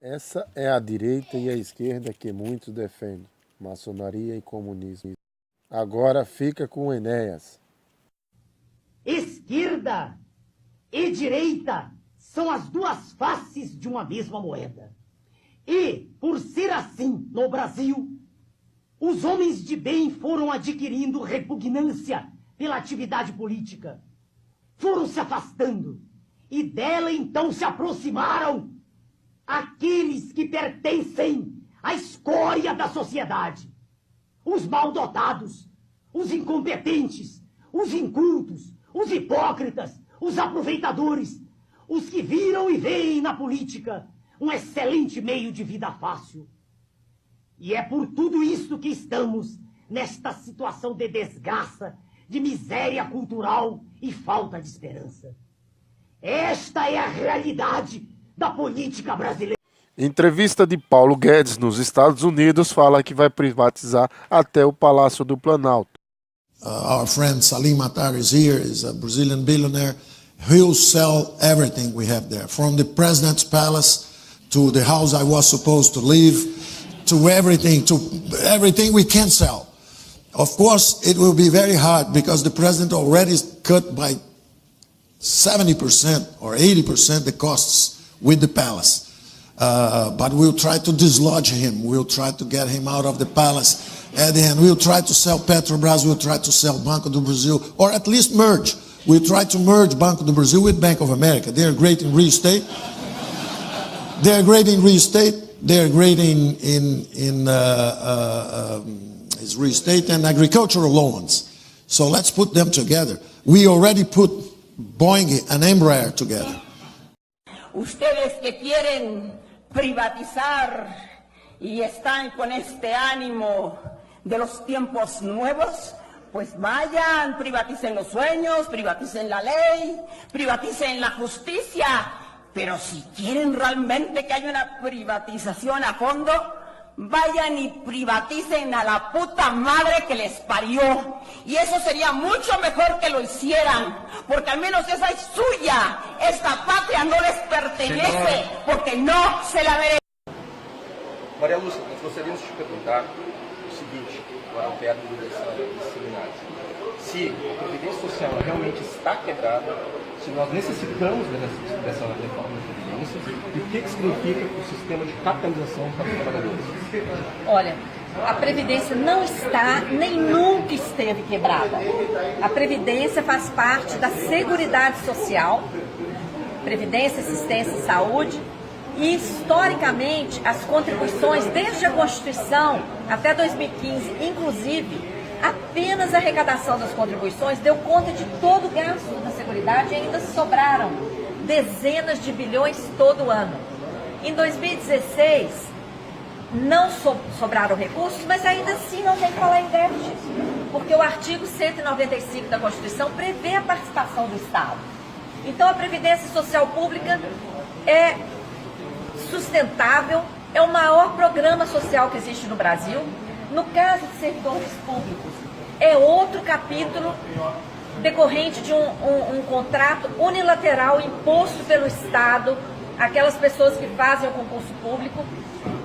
Essa é a direita e a esquerda que muitos defendem, maçonaria e comunismo. Agora fica com Enéas. Esquerda e direita são as duas faces de uma mesma moeda. E, por ser assim no Brasil, os homens de bem foram adquirindo repugnância pela atividade política. Foram se afastando e dela então se aproximaram aqueles que pertencem à escória da sociedade. Os mal-dotados, os incompetentes, os incultos, os hipócritas, os aproveitadores, os que viram e veem na política um excelente meio de vida fácil. E é por tudo isso que estamos nesta situação de desgraça, de miséria cultural e falta de esperança. Esta é a realidade da política brasileira. Entrevista de Paulo Guedes nos Estados Unidos fala que vai privatizar até o Palácio do Planalto. Our friend Salim Matar is here, is a Brazilian billionaire. He'll sell everything we have there, from the president's palace to the house I was supposed to live, to everything we can sell. Of course, it will be very hard because the president already cut by 70% or 80% the costs with the palace. But we'll try to dislodge him. We'll try to get him out of the palace. At the end, we'll try to sell Petrobras. We'll try to sell Banco do Brasil, or at least merge. We'll try to merge Banco do Brasil with Bank of America. They are great in real estate. They are great in real estate. They are great in real estate and agricultural loans. So let's put them together. We already put Boeing and Embraer together. Ustedes que quieren privatizar y están con este ánimo de los tiempos nuevos, pues vayan, privaticen los sueños, privaticen la ley, privaticen la justicia. Pero si quieren realmente que haya una privatización a fondo, vayan y privaticen a la puta madre que les parió. Y eso sería mucho mejor que lo hicieran, porque al menos esa es suya. Esta patria no les pertenece, porque no se la merece. Maria Lúcia, nós gostaríamos de te perguntar o seguinte, agora ao término desse seminário. Se a Previdência Social realmente está quebrada, se nós necessitamos dessa reforma da Previdência, e o que significa o sistema de capitalização para os trabalhadores? Olha, a Previdência não está, nem nunca esteve quebrada. A Previdência faz parte da Seguridade Social, Previdência, Assistência e Saúde, e historicamente as contribuições desde a Constituição até 2015, inclusive, apenas a arrecadação das contribuições deu conta de todo o gasto da Seguridade e ainda sobraram dezenas de bilhões todo ano. Em 2016, não sobraram recursos, mas ainda assim não tem que falar em déficit, porque o artigo 195 da Constituição prevê a participação do Estado. Então a Previdência Social Pública é sustentável, é o maior programa social que existe no Brasil. No caso de servidores públicos, é outro capítulo decorrente de um contrato unilateral imposto pelo Estado, aquelas pessoas que fazem o concurso público.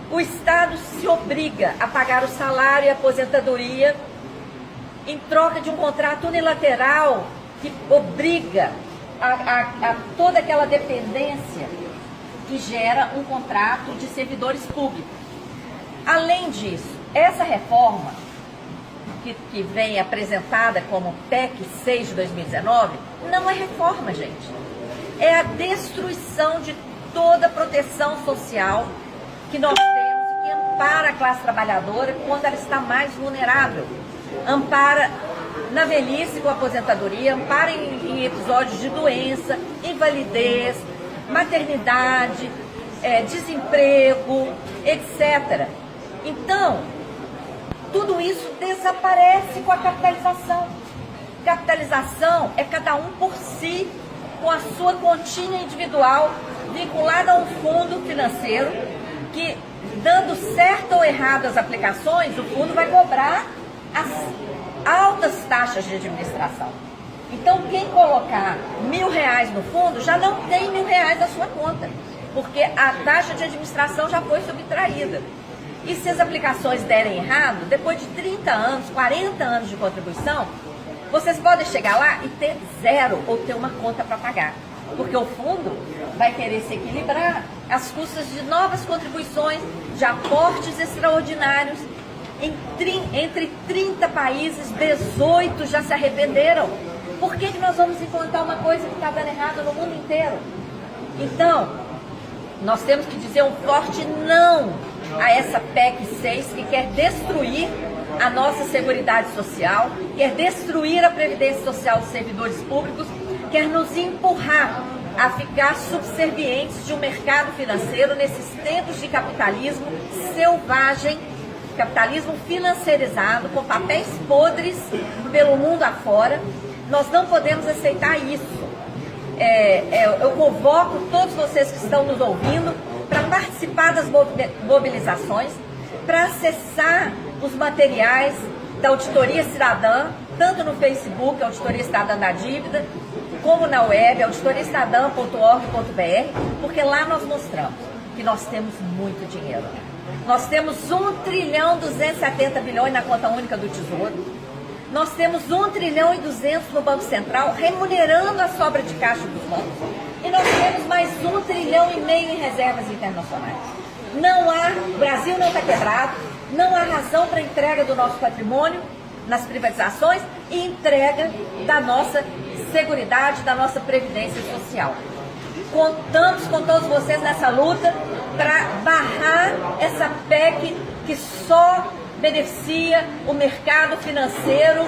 O Estado se obriga a pagar o salário e a aposentadoria em troca de um contrato unilateral que obriga a toda aquela dependência que gera um contrato de servidores públicos. Além disso, essa reforma, que vem apresentada como PEC 6 de 2019, não é reforma, gente. É a destruição de toda a proteção social que nós temos, que ampara a classe trabalhadora quando ela está mais vulnerável. Ampara na velhice com a aposentadoria, ampara em episódios de doença, invalidez, maternidade, desemprego, etc. Então, tudo isso desaparece com a capitalização. Capitalização é cada um por si, com a sua continha individual, vinculada a um fundo financeiro, que, dando certo ou errado as aplicações, o fundo vai cobrar as altas taxas de administração. Então, quem colocar R$1.000 no fundo já não tem R$1.000 na sua conta. porque a taxa de administração já foi subtraída. E se as aplicações derem errado, depois de 30 anos, 40 anos de contribuição, vocês podem chegar lá e ter zero ou ter uma conta para pagar. Porque o fundo vai querer se equilibrar às custas de novas contribuições, de aportes extraordinários. Entre 30 países, 18 já se arrependeram. Por que nós vamos implantar uma coisa que está dando errado no mundo inteiro? Então, nós temos que dizer um forte não a essa PEC 6 que quer destruir a nossa Seguridade Social, quer destruir a Previdência Social dos servidores públicos, quer nos empurrar a ficar subservientes de um mercado financeiro nesses tempos de capitalismo selvagem, capitalismo financiarizado, com papéis podres pelo mundo afora. Nós não podemos aceitar isso. Eu convoco todos vocês que estão nos ouvindo para participar das mobilizações, para acessar os materiais da Auditoria Cidadã, tanto no Facebook, Auditoria Cidadã da Dívida, como na web, auditoriacidadã.org.br, porque lá nós mostramos que nós temos muito dinheiro. Nós temos 1.270 bilhões na conta única do Tesouro. Nós temos 1 trilhão e 200 no Banco Central, remunerando a sobra de caixa dos bancos. E nós temos mais 1,5 trilhão em reservas internacionais. O Brasil não está quebrado, não há razão para entrega do nosso patrimônio nas privatizações e entrega da nossa seguridade, da nossa previdência social. Contamos com todos vocês nessa luta para barrar essa PEC que só beneficia o mercado financeiro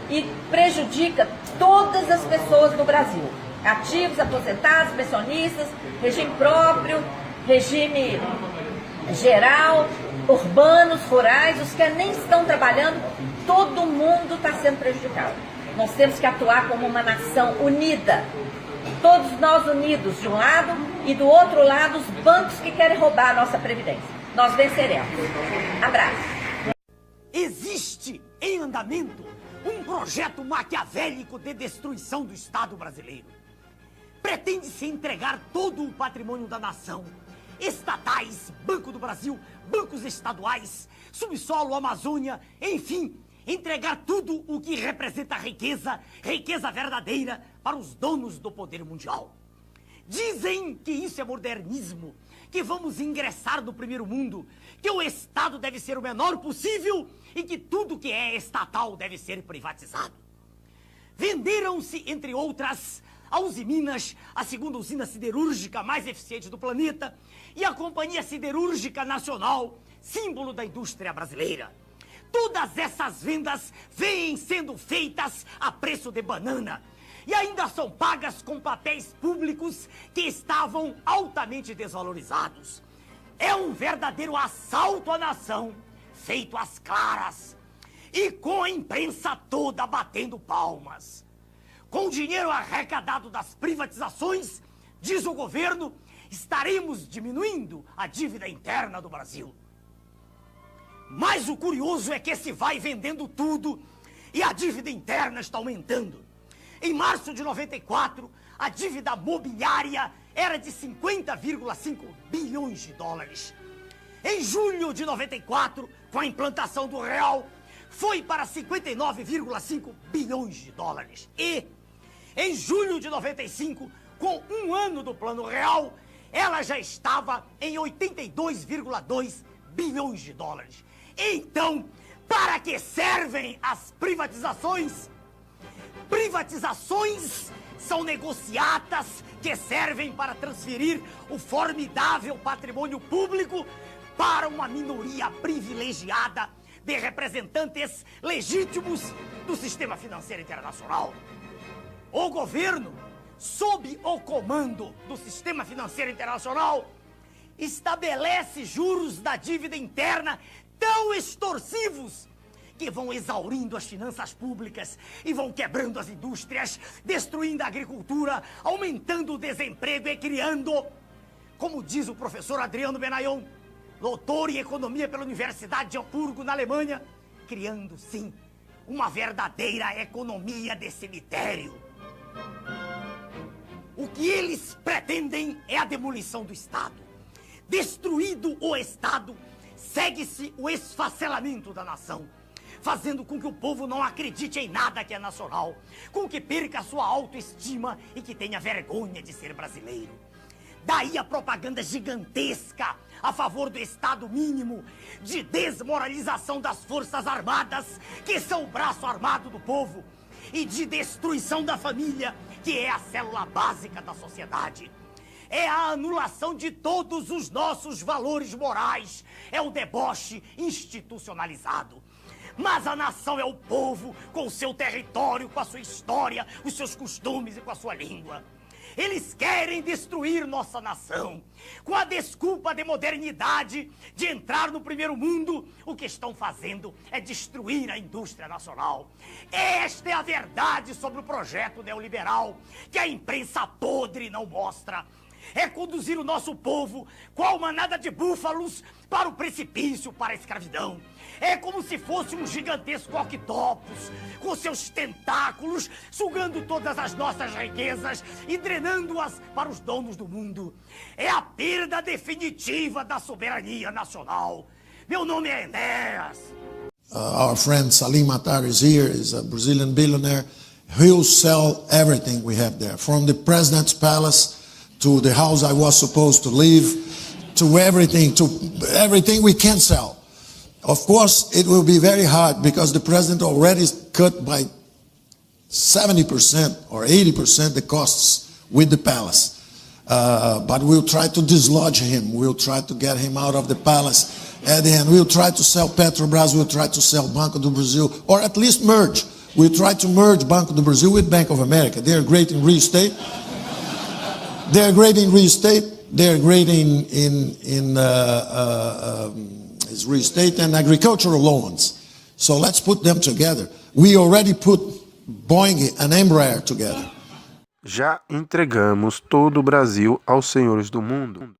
e prejudica todas as pessoas no Brasil. Ativos, aposentados, pensionistas, regime próprio, regime geral, urbanos, rurais, os que nem estão trabalhando, todo mundo está sendo prejudicado. Nós temos que atuar como uma nação unida. Todos nós unidos de um lado e do outro lado os bancos que querem roubar a nossa previdência. Nós venceremos. Abraço. Existe em andamento um projeto maquiavélico de destruição do Estado brasileiro. Pretende-se entregar todo o patrimônio da nação, estatais, Banco do Brasil, bancos estaduais, subsolo, Amazônia, enfim, entregar tudo o que representa riqueza, riqueza verdadeira, para os donos do poder mundial. Dizem que isso é modernismo, que vamos ingressar no primeiro mundo, que o Estado deve ser o menor possível e que tudo que é estatal deve ser privatizado. Venderam-se, entre outras, a Usiminas, a segunda usina siderúrgica mais eficiente do planeta, e a Companhia Siderúrgica Nacional, símbolo da indústria brasileira. Todas essas vendas vêm sendo feitas a preço de banana e ainda são pagas com papéis públicos que estavam altamente desvalorizados. É um verdadeiro assalto à nação, feito às claras e com a imprensa toda batendo palmas. Com o dinheiro arrecadado das privatizações, diz o governo, estaremos diminuindo a dívida interna do Brasil. Mas o curioso é que se vai vendendo tudo e a dívida interna está aumentando. Em março de 94, a dívida mobiliária era de 50,5 bilhões de dólares. Em julho de 94, com a implantação do real, foi para 59,5 bilhões de dólares. E, em julho de 95, com um ano do Plano Real, ela já estava em 82,2 bilhões de dólares. Então, para que servem as privatizações? Privatizações são negociatas que servem para transferir o formidável patrimônio público para uma minoria privilegiada de representantes legítimos do sistema financeiro internacional. O governo, sob o comando do sistema financeiro internacional, estabelece juros da dívida interna tão extorsivos que vão exaurindo as finanças públicas e vão quebrando as indústrias, destruindo a agricultura, aumentando o desemprego e criando, como diz o professor Adriano Benayon, doutor em economia pela Universidade de Hamburgo, na Alemanha, criando, sim, uma verdadeira economia de cemitério. O que eles pretendem é a demolição do Estado. Destruído o Estado, segue-se o esfacelamento da nação, fazendo com que o povo não acredite em nada que é nacional, com que perca a sua autoestima e que tenha vergonha de ser brasileiro. Daí a propaganda gigantesca a favor do Estado mínimo, de desmoralização das Forças Armadas, que são o braço armado do povo, e de destruição da família, que é a célula básica da sociedade. É a anulação de todos os nossos valores morais, é o deboche institucionalizado. Mas a nação é o povo, com o seu território, com a sua história, os seus costumes e com a sua língua. Eles querem destruir nossa nação. Com a desculpa de modernidade, de entrar no primeiro mundo, o que estão fazendo é destruir a indústria nacional. Esta é a verdade sobre o projeto neoliberal, que a imprensa podre não mostra. É conduzir o nosso povo, qual manada de búfalos, para o precipício, para a escravidão. É como se fosse um gigantesco octopus, com seus tentáculos, sugando todas as nossas riquezas e drenando-as para os donos do mundo. É a perda definitiva da soberania nacional. Meu nome é Enéas. Our friend Salim Matar is here, is a Brazilian billionaire. He'll sell everything we have there, from the president's palace to the house I was supposed to live, to everything we can sell. Of course, it will be very hard because the president already cut by 70% or 80% the costs with the palace. But we'll try to dislodge him. We'll try to get him out of the palace. At the end, we'll try to sell Petrobras. We'll try to sell Banco do Brasil, or at least merge. We'll try to merge Banco do Brasil with Bank of America. They are great in real estate. They're great in real estate. They're great in real estate and agricultural loans. So let's put them together. We already put Boeing and Embraer together. Já entregamos todo o Brasil aos senhores do mundo.